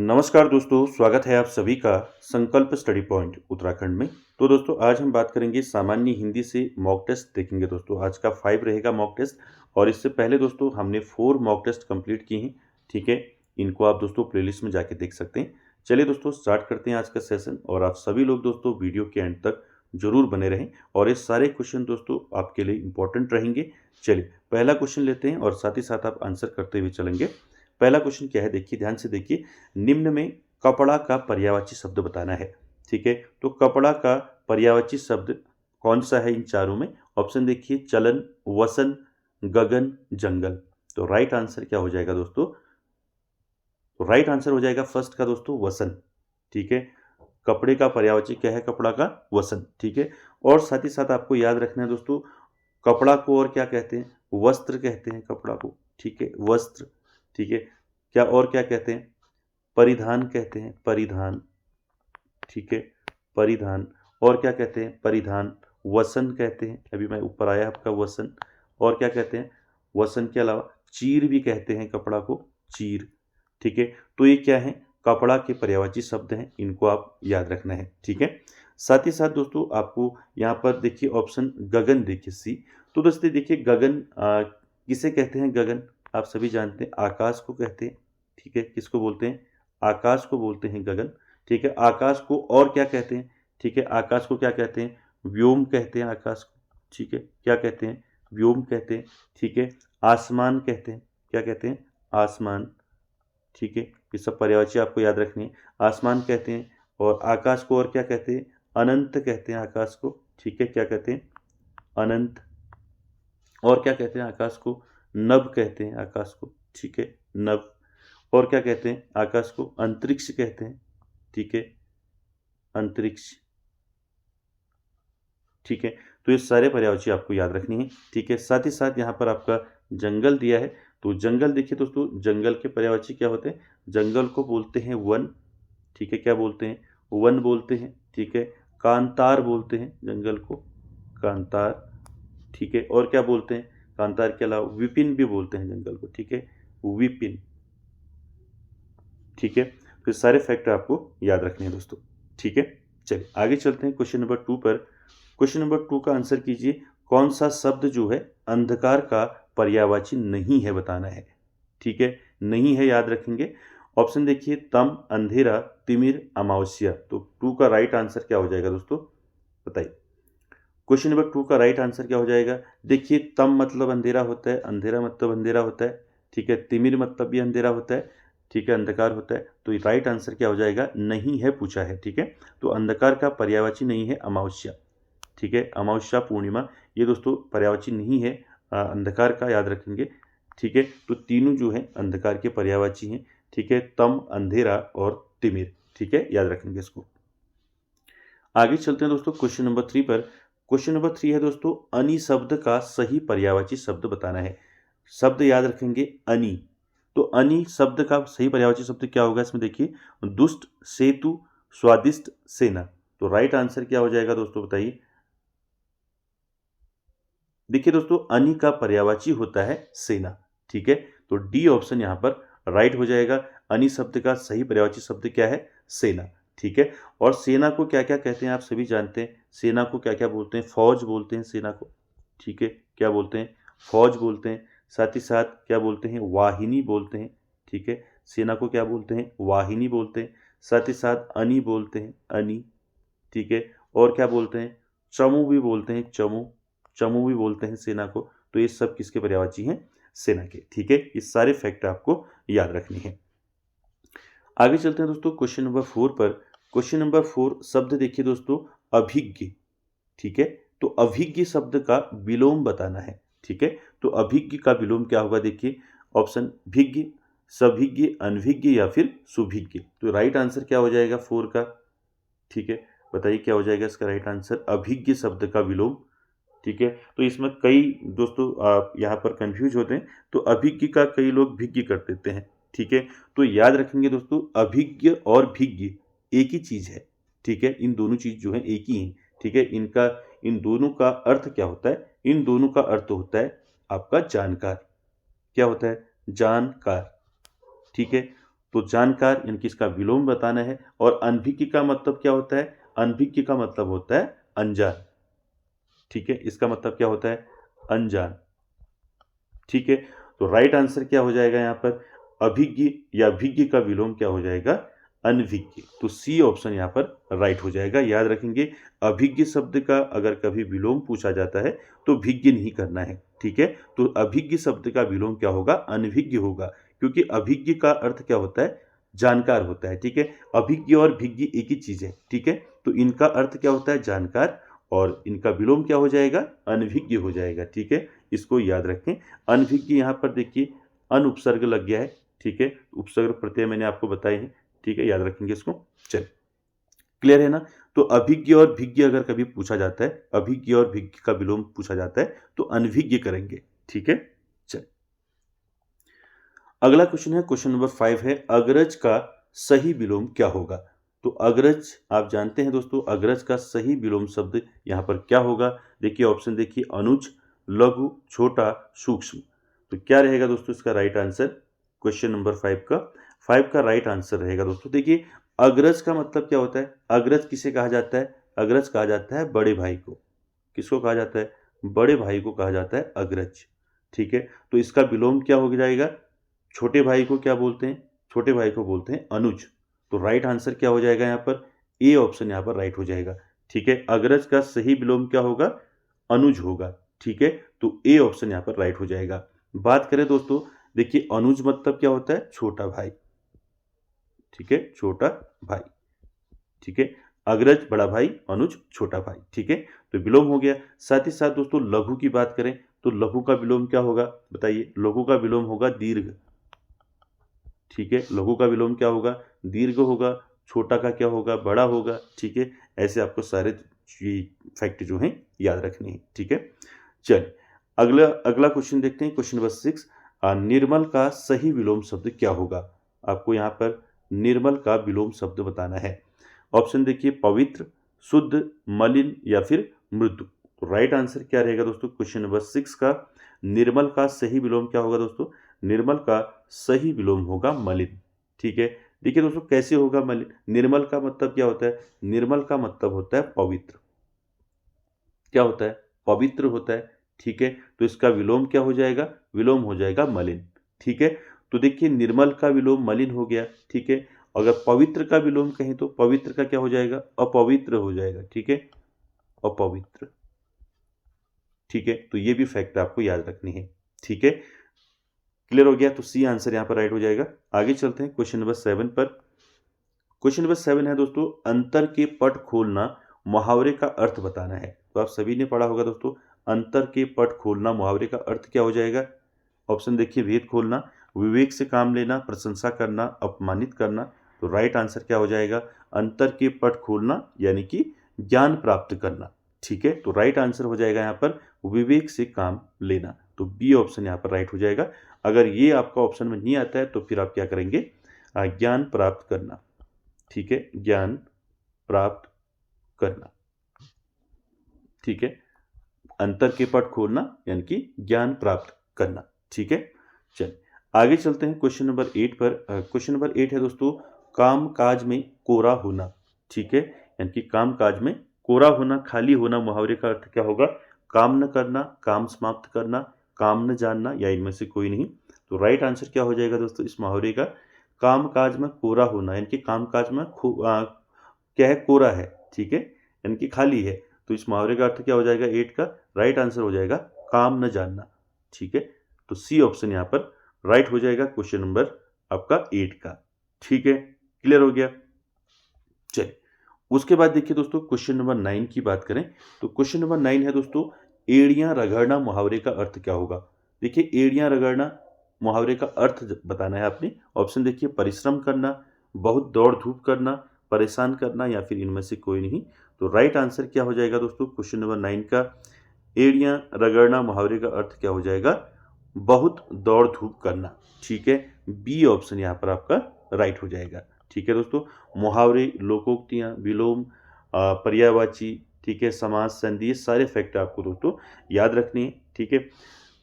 नमस्कार दोस्तों, स्वागत है आप सभी का संकल्प स्टडी पॉइंट उत्तराखंड में। तो दोस्तों आज हम बात करेंगे सामान्य हिंदी से मॉक टेस्ट देखेंगे। दोस्तों आज का 5 रहेगा मॉक टेस्ट और इससे पहले दोस्तों हमने 4 मॉक टेस्ट कंप्लीट किए हैं। ठीक है, इनको आप दोस्तों प्लेलिस्ट में जाके देख सकते हैं। चलिए दोस्तों स्टार्ट करते हैं आज का सेशन और आप सभी लोग दोस्तों वीडियो के एंड तक जरूर बने रहें और ये सारे क्वेश्चन दोस्तों आपके लिए इंपॉर्टेंट रहेंगे। चलिए पहला क्वेश्चन लेते हैं और साथ ही साथ आप आंसर करते हुए चलेंगे। पहला क्वेश्चन क्या है, देखिए ध्यान से देखिए। निम्न में कपड़ा का पर्यायवाची शब्द बताना है। ठीक है, तो कपड़ा का पर्यायवाची शब्द कौन सा है इन चारों में? ऑप्शन देखिए, चलन, वसन, गगन, जंगल। तो राइट आंसर क्या हो जाएगा दोस्तों? तो राइट आंसर हो जाएगा फर्स्ट का दोस्तों, वसन। ठीक है, कपड़े का पर्यायवाची क्या है? कपड़ा का वसन। ठीक है, और साथ ही साथ आपको याद रखना है दोस्तों, कपड़ा को और क्या कहते हैं? वस्त्र कहते हैं कपड़ा को। ठीक है, वस्त्र। ठीक है, क्या और क्या कहते हैं? परिधान कहते हैं, परिधान। ठीक है, परिधान। और क्या कहते हैं? परिधान। वसन कहते हैं, अभी मैं ऊपर आया आपका वसन। और क्या कहते हैं? वसन के अलावा चीर भी कहते हैं कपड़ा को, चीर। ठीक है, तो ये क्या है? कपड़ा के पर्यायवाची शब्द हैं, इनको आप याद रखना है। ठीक है, साथ ही साथ दोस्तों आपको यहाँ पर देखिए ऑप्शन गगन, देखिए सी। तो दोस्तों देखिए गगन किसे कहते हैं? गगन आप सभी जानते हैं, आकाश को कहते हैं। ठीक है, किसको बोलते हैं? आकाश को बोलते हैं गगन। ठीक है, आकाश को और क्या कहते हैं? ठीक है, आकाश को क्या कहते हैं? व्योम कहते हैं आकाश को। ठीक है, क्या कहते हैं? व्योम कहते हैं। ठीक है, आसमान कहते हैं, क्या कहते हैं? आसमान। ठीक है, ये सब पर्यायवाची आपको याद रखनी है। आसमान कहते हैं और आकाश को और क्या कहते हैं? अनंत कहते हैं आकाश को। ठीक है, क्या कहते हैं? अनंत। और क्या कहते हैं आकाश को? नभ कहते हैं आकाश को। ठीक है, नभ। और क्या कहते हैं आकाश को? अंतरिक्ष कहते हैं। ठीक है, अंतरिक्ष। ठीक है, तो ये सारे पर्यायवाची आपको याद रखनी है। ठीक है, साथ ही साथ यहाँ पर आपका जंगल दिया है। तो जंगल देखिए दोस्तों, जंगल के पर्यायवाची क्या होते हैं? जंगल को बोलते हैं वन। ठीक है, क्या बोलते हैं? वन बोलते हैं। ठीक है, कांतार बोलते हैं जंगल को, कांतार। ठीक है, और क्या बोलते हैं? कांतार के अलावा विपिन भी बोलते हैं जंगल को। ठीक है, विपिन। ठीक है, तो सारे फैक्ट आपको याद रखने हैं दोस्तों। ठीक है, चलिए आगे चलते हैं क्वेश्चन नंबर 2 पर। क्वेश्चन नंबर 2 का आंसर कीजिए। कौन सा शब्द जो है अंधकार का पर्यायवाची नहीं है बताना है। ठीक है, नहीं है याद रखेंगे। ऑप्शन देखिए, तम, अंधेरा, तिमिर, अमावस्या। तो 2 का राइट आंसर क्या हो जाएगा दोस्तों? बताइए। क्वेश्चन नंबर 2 का राइट आंसर क्या हो जाएगा? देखिए, तम मतलब अंधेरा होता है, अंधेरा मतलब अंधेरा होता है। ठीक है, तिमिर मतलब भी अंधेरा होता है। ठीक है, अंधकार होता है। तो राइट आंसर क्या हो जाएगा? नहीं है पूछा है। ठीक है, तो अंधकार का पर्यायवाची नहीं है अमावस्या। ठीक है, अमावस्या, पूर्णिमा, ये दोस्तों पर्यायवाची नहीं है अंधकार का, याद रखेंगे। ठीक है, तो तीनों जो है अंधकार के पर्यायवाची हैं। ठीक है, तम, अंधेरा और तिमिर। ठीक है, याद रखेंगे इसको। आगे चलते हैं दोस्तों क्वेश्चन नंबर 3 पर। क्वेश्चन नंबर 3 है दोस्तों, अनी शब्द का सही पर्यायवाची शब्द बताना है। शब्द याद रखेंगे, अनी। तो अनी शब्द का सही पर्यायवाची शब्द क्या होगा इसमें? देखिए, दुष्ट, सेतु, स्वादिष्ट, सेना। तो राइट आंसर क्या हो जाएगा दोस्तों? बताइए। देखिए दोस्तों, अनी का पर्यायवाची होता है सेना। ठीक है, तो डी ऑप्शन यहाँ पर राइट हो जाएगा। अनी शब्द का सही पर्यायवाची शब्द क्या है? सेना। ठीक है, और सेना को क्या क्या कहते हैं आप सभी जानते हैं। सेना को क्या क्या बोलते हैं? फौज बोलते हैं सेना को। ठीक है, क्या बोलते हैं? फौज बोलते हैं। साथ ही साथ क्या बोलते हैं? वाहिनी बोलते हैं। ठीक है, सेना को क्या बोलते हैं? वाहिनी बोलते हैं। साथ ही साथ अनी बोलते हैं, अनी। ठीक है, और क्या बोलते हैं? चमू भी बोलते हैं, चमू। चमू भी बोलते हैं सेना को। तो ये सब किसके पर्यायवाची हैं? सेना के। ठीक है, ये सारे फैक्ट आपको याद रखनी है। आगे चलते हैं दोस्तों क्वेश्चन नंबर 4 पर। क्वेश्चन नंबर 4 शब्द देखिए दोस्तों, अभिज्ञ। ठीक है, तो अभिज्ञ शब्द का विलोम बताना है। ठीक है, तो अभिज्ञ का विलोम क्या होगा? देखिए, ऑप्शन भिज्ञ, सभिज्ञ, अनभिज्ञ या फिर सुभिज्ञ। तो राइट आंसर क्या हो जाएगा 4 का? ठीक है, बताइए क्या हो जाएगा इसका राइट आंसर? अभिज्ञ शब्द का विलोम। ठीक है, तो इसमें कई दोस्तों आप यहाँ पर कंफ्यूज होते हैं। तो अभिज्ञ का कई लोग भिज्ञ कर देते हैं। ठीक है, तो याद रखेंगे दोस्तों, अभिज्ञ और भिज्ञ एक ही चीज़ है। ठीक है, इन दोनों चीज़ जो है एक ही हैं। ठीक है, इनका इन दोनों का अर्थ क्या होता है? इन दोनों का अर्थ होता है आपका जानकार। क्या होता है? जानकार। ठीक है, तो जानकार यानी कि इसका विलोम बताना है। और अनभिज्ञ का मतलब क्या होता है? अनभिज्ञ का मतलब होता है अनजान। ठीक है, इसका मतलब क्या होता है? अनजान। ठीक है, तो राइट आंसर क्या हो जाएगा यहाँ पर? अभिज्ञ या भिज्ञ का विलोम क्या हो जाएगा? अनभिज्ञ। तो सी ऑप्शन यहाँ पर राइट हो जाएगा। याद रखेंगे, अभिज्ञ शब्द का अगर कभी विलोम पूछा जाता है तो भिज्ञ नहीं करना है। ठीक है, तो अभिज्ञ शब्द का विलोम क्या होगा? अनभिज्ञ होगा, क्योंकि अभिज्ञ का अर्थ क्या होता है? जानकार होता है। ठीक है, अभिज्ञ और भिज्ञ एक ही चीज है। ठीक है, तो इनका अर्थ क्या होता है? जानकार, और इनका विलोम क्या हो जाएगा? अनभिज्ञ हो जाएगा। ठीक है, इसको याद रखें। अनभिज्ञ यहाँ पर देखिए अन उपसर्ग लग गया है। ठीक है, उपसर्ग प्रत्यय मैंने आपको बताए हैं। ठीक है, याद रखेंगे इसको। चल, क्लियर है ना? तो अभिज्ञ और भिज्ञ अगर कभी पूछा जाता है, अभिज्ञ और भिज्ञ का विलोम पूछा जाता है तो अनभिज्ञ करेंगे। ठीक है, चल, अगला क्वेश्चन है, क्वेश्चन नंबर 5 है, अग्रज का सही विलोम क्या होगा? तो अग्रज आप जानते हैं दोस्तों, अग्रज का सही विलोम शब्द यहाँ पर क्या होगा? देखिए ऑप्शन देखिए, अनुज, लघु, छोटा, सूक्ष्म। तो क्या रहेगा दोस्तों इसका राइट आंसर? क्वेश्चन नंबर 5 का राइट आंसर रहेगा दोस्तों। देखिए, अग्रज का मतलब क्या होता है? अग्रज किसे कहा जाता है? अग्रज कहा जाता है बड़े भाई को। किसको कहा जाता है? बड़े भाई को कहा जाता है अग्रज। ठीक है, तो इसका विलोम क्या हो जाएगा? छोटे भाई को क्या बोलते हैं? छोटे भाई को बोलते हैं अनुज। तो राइट आंसर क्या हो जाएगा यहाँ पर? ए ऑप्शन यहाँ पर राइट हो जाएगा। ठीक है, अग्रज का सही विलोम क्या होगा? अनुज होगा। ठीक है, तो ए ऑप्शन यहाँ पर राइट हो जाएगा। बात करें दोस्तों, देखिए अनुज मतलब क्या होता है? छोटा भाई। ठीक है, छोटा भाई। ठीक है, अग्रज बड़ा भाई, अनुज छोटा भाई। ठीक है, तो विलोम हो गया। साथ ही साथ दोस्तों लघु की बात करें तो लघु का विलोम क्या होगा? बताइए, लघु का विलोम होगा दीर्घ। ठीक है, लघु का विलोम क्या होगा? दीर्घ होगा। छोटा का क्या होगा? बड़ा होगा। ठीक है, ऐसे आपको सारे फैक्ट जो हैं याद रखने हैं। ठीक है, चलिए अगला अगला क्वेश्चन देखते हैं, क्वेश्चन नंबर 6, निर्मल का सही विलोम शब्द क्या होगा? आपको यहाँ पर निर्मल का विलोम शब्द बताना है। ऑप्शन देखिए, पवित्र, शुद्ध, मलिन या फिर मृदु। तो राइट आंसर क्या रहेगा दोस्तों? क्वेश्चन नंबर 6 का निर्मल का सही विलोम क्या होगा दोस्तों? निर्मल का सही विलोम होगा मलिन। ठीक है, देखिए दोस्तों कैसे होगा मलिन? निर्मल का मतलब क्या होता है? निर्मल का मतलब होता है पवित्र। क्या होता है? पवित्र होता है। ठीक है, तो इसका विलोम क्या हो जाएगा? विलोम हो जाएगा मलिन। ठीक है, तो देखिए निर्मल का विलोम मलिन हो गया। ठीक है, अगर पवित्र का विलोम कहें तो पवित्र का क्या हो जाएगा? अपवित्र हो जाएगा। ठीक है, अपवित्र। ठीक है, तो ये भी फैक्ट आपको याद रखनी है। ठीक है, क्लियर हो गया? तो सी आंसर यहाँ पर राइट हो जाएगा। आगे चलते हैं क्वेश्चन नंबर 7 पर। क्वेश्चन नंबर 7 है दोस्तों, अंतर के पट खोलना मुहावरे का अर्थ बताना है। तो आप सभी ने पढ़ा होगा दोस्तों, अंतर के पट खोलना मुहावरे का अर्थ क्या हो जाएगा? ऑप्शन देखिए, भेद खोलना, विवेक से काम लेना, प्रशंसा करना, अपमानित करना। तो राइट आंसर क्या हो जाएगा? अंतर के पट खोलना यानी कि ज्ञान प्राप्त करना। ठीक है, तो राइट आंसर हो जाएगा यहाँ पर विवेक से काम लेना। तो बी ऑप्शन यहाँ पर राइट हो जाएगा। अगर ये आपका ऑप्शन में नहीं आता है तो फिर आप क्या करेंगे? ज्ञान प्राप्त करना। ठीक है, ज्ञान प्राप्त करना। ठीक है, अंतर के पट खोलना यानी कि ज्ञान प्राप्त करना। ठीक है, चलिए आगे चलते हैं क्वेश्चन नंबर 8 पर। क्वेश्चन नंबर 8 है दोस्तों, काम काज में कोरा होना। ठीक है, यानी कि काम काज में कोरा होना, खाली होना, मुहावरे का अर्थ क्या होगा? काम न करना, काम समाप्त करना, काम न जानना या इनमें से कोई नहीं। तो राइट आंसर क्या हो जाएगा दोस्तों इस मुहावरे का? काम काज में कोरा होना, यानी कि काम काज में क्या है? कोरा है। ठीक है, यानी कि खाली है। तो इस मुहावरे का अर्थ क्या हो जाएगा? 8 का राइट आंसर हो जाएगा काम न जानना। ठीक है, तो सी ऑप्शन यहाँ पर राइट हो जाएगा क्वेश्चन नंबर आपका 8 का। ठीक है, क्लियर हो गया? चलिए उसके बाद देखिए दोस्तों, क्वेश्चन नंबर 9 की बात करें तो क्वेश्चन नंबर 9 है दोस्तों, एड़ियां रगड़ना मुहावरे का अर्थ क्या होगा? देखिए, एड़ियां रगड़ना मुहावरे का अर्थ बताना है आपने। ऑप्शन देखिए, परिश्रम करना, बहुत दौड़ धूप करना, परेशान करना या फिर इनमें से कोई नहीं। तो राइट आंसर क्या हो जाएगा दोस्तों क्वेश्चन नंबर 9 का? एड़ियां रगड़ना मुहावरे का अर्थ क्या हो जाएगा? बहुत दौड़ धूप करना। ठीक है, बी ऑप्शन यहाँ पर आपका राइट हो जाएगा। ठीक है दोस्तों, मुहावरे, लोकोक्तियाँ, विलोम, पर्यायवाची, ठीक है, समास, संधि, ये सारे फैक्ट आपको दोस्तों याद रखने हैं। ठीक है,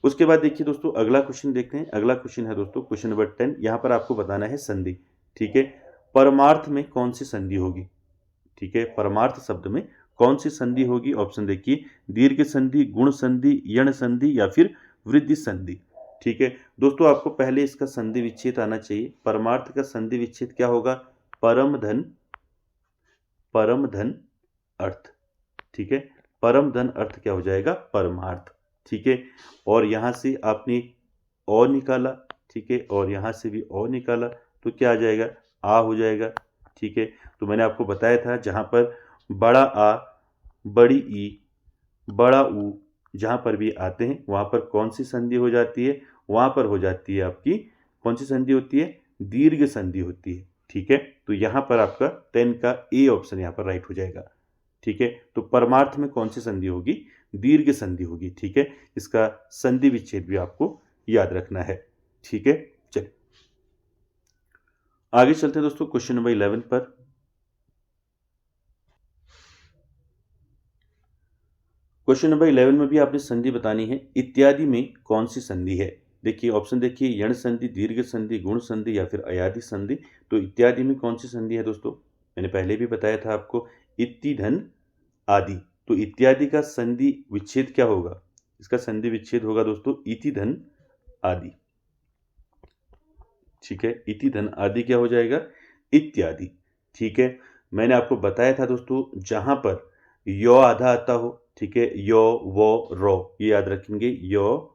उसके बाद देखिए दोस्तों अगला क्वेश्चन देखते हैं। अगला क्वेश्चन है दोस्तों क्वेश्चन नंबर 10। यहाँ पर आपको बताना है संधि। ठीक है। परमार्थ में कौन सी संधि होगी? ठीक है, परमार्थ शब्द में कौन सी संधि होगी? ऑप्शन देखिए, दीर्घ संधि, गुण संधि, यण संधि या फिर वृद्धि संधि। ठीक है दोस्तों, आपको पहले इसका संधि विच्छेद आना चाहिए। परमार्थ का संधि विच्छेद क्या होगा? परम धन, परम धन अर्थ। ठीक है, परम धन अर्थ क्या हो जाएगा? परमार्थ। ठीक है, और यहां से आपने अ निकाला, ठीक है, और यहां से भी अ निकाला, तो क्या आ जाएगा? आ हो जाएगा। ठीक है, तो मैंने आपको बताया था जहां पर बड़ा आ, बड़ी ई, बड़ा ऊ जहां पर भी आते हैं वहां पर कौन सी संधि हो जाती है? वहां पर हो जाती है आपकी कौन सी संधि होती है? दीर्घ संधि होती है। ठीक है, तो यहां पर आपका 10 का ए ऑप्शन यहां पर राइट हो जाएगा। ठीक है, तो परमार्थ में कौन सी संधि होगी? दीर्घ संधि होगी। ठीक है, इसका संधि विच्छेद भी आपको याद रखना है। ठीक है, चलिए आगे चलते हैं दोस्तों क्वेश्चन नंबर 11 पर। क्वेश्चन नंबर 11 में भी आपने संधि बतानी है। इत्यादि में कौन सी संधि है? देखिए ऑप्शन देखिए, यण संधि, दीर्घ संधि, गुण संधि या फिर अयादि संधि। तो इत्यादि में कौन सी संधि है दोस्तों? मैंने पहले भी बताया था आपको, इति धन आदि। तो इत्यादि का संधि विच्छेद क्या होगा? इसका संधि विच्छेद होगा दोस्तों इति धन आदि। ठीक है, इति धन आदि क्या हो जाएगा? इत्यादि। ठीक है, मैंने आपको बताया था दोस्तों जहां पर यो आधा आता हो, ठीक है, यो, वो, रो, ये याद रखेंगे, यो,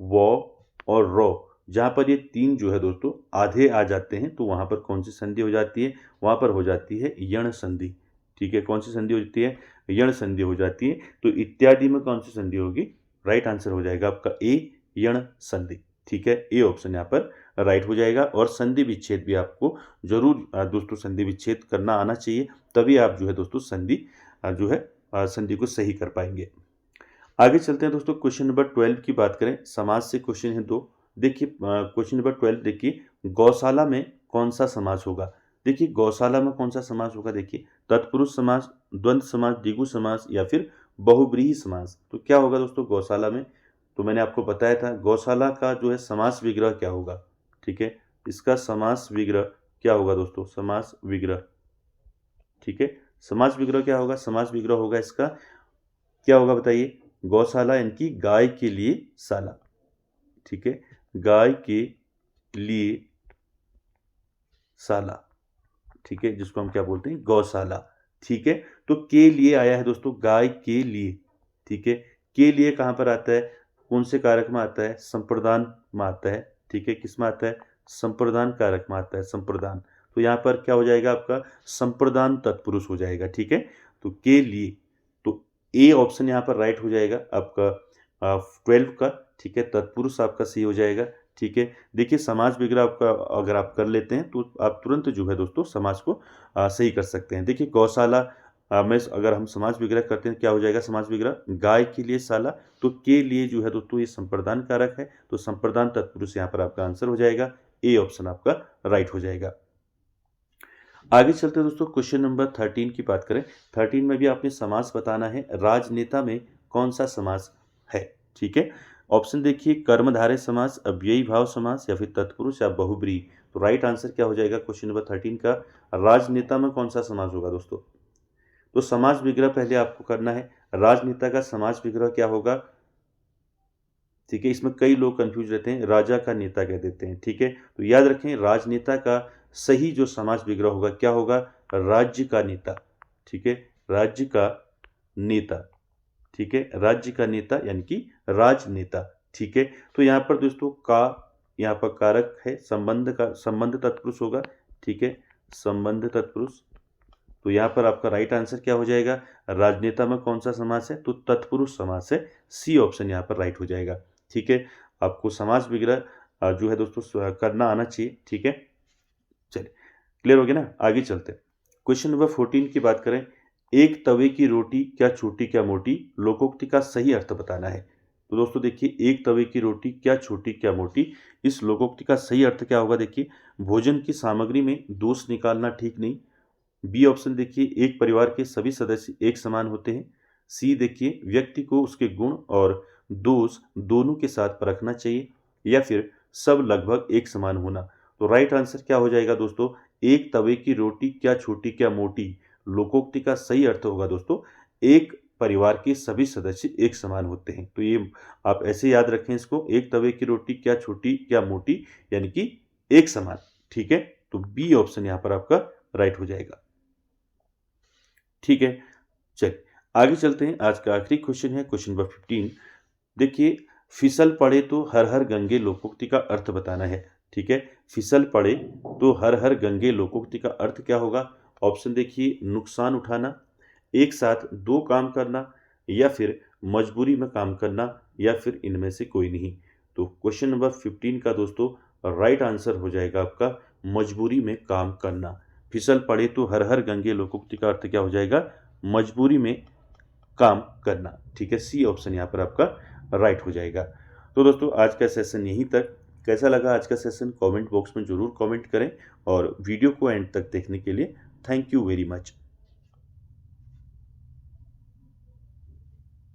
वो और रो। जहां पर ये तीन जो है दोस्तों आधे आ जाते हैं तो वहां पर कौन सी संधि हो जाती है? वहां पर हो जाती है यण संधि। ठीक है, कौन सी संधि हो जाती है? यण संधि हो जाती है। तो इत्यादि में कौन सी संधि होगी? राइट आंसर हो जाएगा आपका ए, यण संधि। ठीक है, ए ऑप्शन यहाँ पर राइट हो जाएगा। और संधि विच्छेद भी आपको जरूर दोस्तों संधि विच्छेद करना आना चाहिए, तभी आप जो है दोस्तों संधि जो है संधि को सही कर पाएंगे। आगे चलते हैं दोस्तों, क्वेश्चन नंबर 12 की बात करें। समाज से क्वेश्चन है दो। देखिए क्वेश्चन नंबर 12 देखिए, गौशाला में कौन सा समास होगा? देखिए गौशाला में कौन सा समास होगा? देखिए तत्पुरुष समास, द्वंद्व समास, द्विगु समास या फिर बहुब्रीहि समास। तो क्या होगा दोस्तों गौशाला में? तो मैंने आपको बताया था गौशाला का जो है समास विग्रह क्या होगा। ठीक है, इसका समास विग्रह क्या होगा दोस्तों? समास विग्रह। ठीक है, समास विग्रह क्या होगा? समास विग्रह होगा इसका क्या होगा बताइए? गौशाला यानी कि गाय के लिए शाला। ठीक है, गाय के लिए शाला। ठीक है, जिसको हम क्या बोलते हैं? गौशाला। ठीक है, तो के लिए आया है दोस्तों, गाय के लिए। ठीक है, के लिए कहां पर आता है? कौन से कारक में आता है? संप्रदान में आता है। ठीक है, किस में आता है? संप्रदान कारक में आता है, संप्रदान। तो यहां पर क्या हो जाएगा आपका? संप्रदान तत्पुरुष हो जाएगा। ठीक है, तो के लिए, तो ए ऑप्शन यहां पर राइट हो जाएगा आपका 12 का। ठीक है, तत्पुरुष आपका सी हो जाएगा। ठीक है, देखिए समाज विग्रह आपका अगर आप कर लेते हैं तो आप तुरंत जो है दोस्तों समाज को सही कर सकते हैं। देखिए गौशाला में अगर हम समाज विग्रह करते हैं क्या हो जाएगा? समाज विग्रह गाय के लिए शाला, तो के लिए जो है दोस्तों ये संप्रदान कारक है, तो संप्रदान तत्पुरुष यहाँ पर आपका आंसर हो जाएगा। ए ऑप्शन आपका राइट हो जाएगा। आगे चलते हैं दोस्तों, क्वेश्चन नंबर 13 की बात करें। 13 में भी आपने समास बताना है। राजनेता में कौन सा समास है? ठीक है, ऑप्शन देखिए, कर्मधारय समास, अव्ययी भाव समास या फिर तत्पुरुष या बहुब्रीहि। तो राइट आंसर क्या हो जाएगा क्वेश्चन नंबर 13 का? राजनेता में कौन सा समास होगा दोस्तों? तो समाज विग्रह पहले आपको करना है। राजनेता का समाज विग्रह क्या होगा? ठीक है, इसमें कई लोग कंफ्यूज रहते हैं, राजा का नेता कह देते हैं। ठीक है, तो याद रखें राजनेता का सही जो समाज विग्रह होगा क्या होगा? राज्य का नेता। ठीक है, राज्य का नेता। ठीक है, राज्य का नेता यानी कि राजनेता। ठीक है, तो यहाँ पर दोस्तों का यहाँ पर कारक है, संबंध का, संबंध तत्पुरुष होगा। ठीक है, संबंध तत्पुरुष। तो यहाँ पर आपका राइट आंसर क्या हो जाएगा? राजनेता में कौन सा समास है? तो तत्पुरुष समास है। सी ऑप्शन यहाँ पर राइट हो जाएगा। ठीक है, आपको समास विग्रह जो है दोस्तों करना आना चाहिए। ठीक है, चलिए क्लियर हो गया ना? आगे चलते हैं, क्वेश्चन नंबर 14 की बात करें। एक तवे की रोटी क्या छोटी क्या मोटी, लोकोक्ति का सही अर्थ बताना है। तो दोस्तों देखिए, एक तवे की रोटी क्या छोटी क्या मोटी, इस लोकोक्ति का सही अर्थ क्या होगा? देखिए, भोजन की सामग्री में दोष निकालना ठीक नहीं। बी ऑप्शन देखिए, एक परिवार के सभी सदस्य एक समान होते हैं। सी देखिए, व्यक्ति को उसके गुण और दोष दोनों के साथ परखना चाहिए। या फिर सब लगभग एक समान होना। तो राइट आंसर क्या हो जाएगा दोस्तों, एक तवे की रोटी क्या छोटी क्या मोटी। लोकोक्ति का सही अर्थ होगा दोस्तों, एक परिवार के सभी सदस्य एक समान होते हैं। तो ये आप ऐसे याद रखें इसको, एक तवे की रोटी क्या छोटी क्या मोटी, यानी कि एक समान। ठीक है, तो बी ऑप्शन यहां पर आपका राइट हो जाएगा। ठीक है, चलिए आगे चलते हैं। आज का आखिरी क्वेश्चन है क्वेश्चन नंबर 15। देखिए, फिसल पड़े तो हर हर गंगे लोकोक्ति का अर्थ बताना है। ठीक है, फिसल पड़े तो हर हर गंगे लोकोक्ति का अर्थ क्या होगा। ऑप्शन देखिए, नुकसान उठाना, एक साथ दो काम करना, या फिर मजबूरी में काम करना, या फिर इनमें से कोई नहीं। तो क्वेश्चन नंबर 15 का दोस्तों राइट आंसर हो जाएगा आपका मजबूरी में काम करना। फिसल पड़े तो हर हर गंगे लोकोक्ति का अर्थ क्या हो जाएगा, मजबूरी में काम करना। ठीक है, सी ऑप्शन यहाँ पर आपका राइट हो जाएगा। तो दोस्तों आज का सेशन यहीं तक। कैसा लगा आज का सेशन कमेंट बॉक्स में ज़रूर कमेंट करें, और वीडियो को एंड तक देखने के लिए थैंक यू वेरी मच।